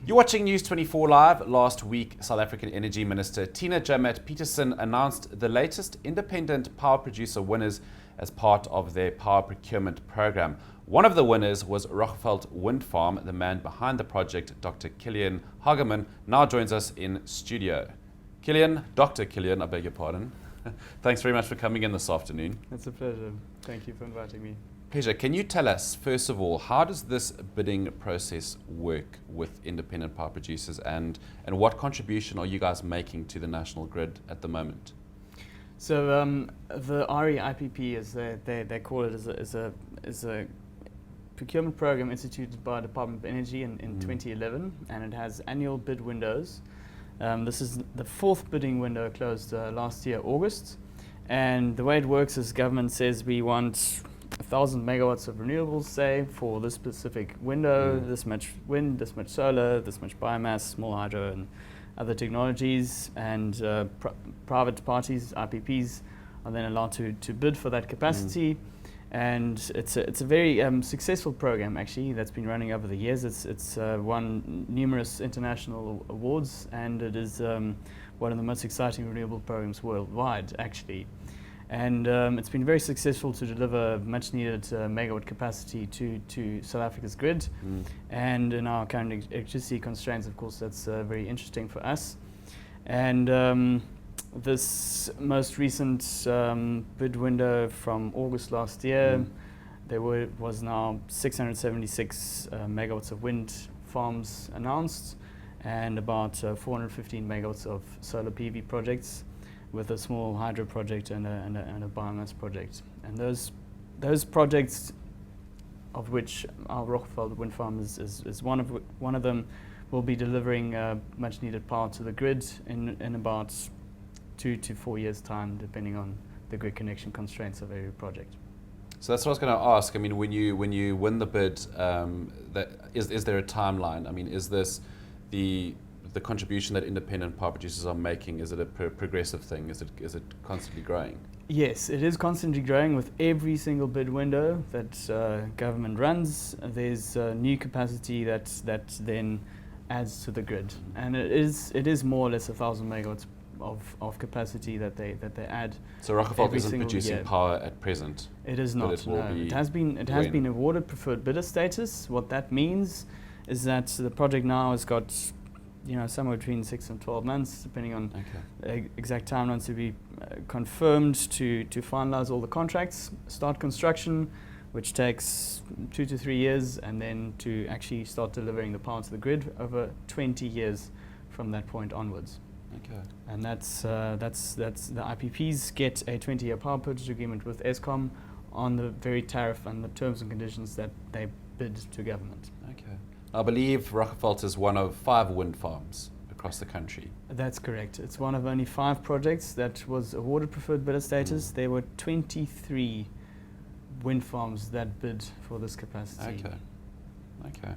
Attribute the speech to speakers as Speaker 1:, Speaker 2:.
Speaker 1: You're watching News 24 Live. Last week, South African Energy Minister Tina Joemat-Pettersson announced the latest independent power producer winners as part of their power procurement program. One of the winners was Roggeveld Wind Farm. The man behind the project, Dr. Kilian Hageman, now joins us in studio. Dr. Kilian, I beg your pardon. Thanks very much for coming in this afternoon.
Speaker 2: It's a pleasure. Thank you for inviting me.
Speaker 1: Pleasure. Can you tell us, first of all, how does this bidding process work with independent power producers, and what contribution are you guys making to the national grid at the moment?
Speaker 2: So the REIPP, as they call it, is a procurement program instituted by the Department of Energy in 2011, and it has annual bid windows. This is the fourth bidding window closed last year, August. And the way it works is government says we want 1,000 megawatts of renewables, say, for this specific window, this much wind, this much solar, this much biomass, small hydro, and other technologies. And private parties, IPPs, are then allowed to bid for that capacity. And it's a very successful program, actually, that's been running over the years. It's won numerous international awards, and it is one of the most exciting renewable programs worldwide, actually. And it's been very successful to deliver much needed megawatt capacity to South Africa's grid. And in our current electricity constraints, of course, that's very interesting for us. And this most recent bid window from August last year, there was now 676 megawatts of wind farms announced, and about 415 megawatts of solar PV projects, with a small hydro project and a biomass project. And those projects, of which our Roggeveld Wind Farm is one of them, will be delivering much needed power to the grid in about 2 to 4 years' time, depending on the grid connection constraints of every project.
Speaker 1: So that's what I was going to ask. I mean, when you win the bid, is there a timeline? I mean, is this the contribution that independent power producers are making? Is it a progressive thing? Is it constantly growing?
Speaker 2: Yes, it is constantly growing with every single bid window that government runs. There's new capacity that then adds to the grid, and it is more or less 1,000 megawatts of capacity that they add.
Speaker 1: So Roggeveld isn't producing power at present.
Speaker 2: It is not. It has been awarded preferred bidder status. What that means is that the project now has got somewhere between 6 and 12 months, depending on exact timelines to be confirmed to finalize all the contracts, start construction, which takes 2 to 3 years, and then to actually start delivering the power to the grid over 20 years from that point onwards.
Speaker 1: Okay.
Speaker 2: And that's the IPPs get a 20-year power purchase agreement with Eskom on the very tariff and the terms and conditions that they bid to government.
Speaker 1: Okay. I believe Roggeveld is one of 5 wind farms across the country.
Speaker 2: That's correct. It's one of only 5 projects that was awarded preferred bidder status. There were 23 wind farms that bid for this capacity.
Speaker 1: Okay.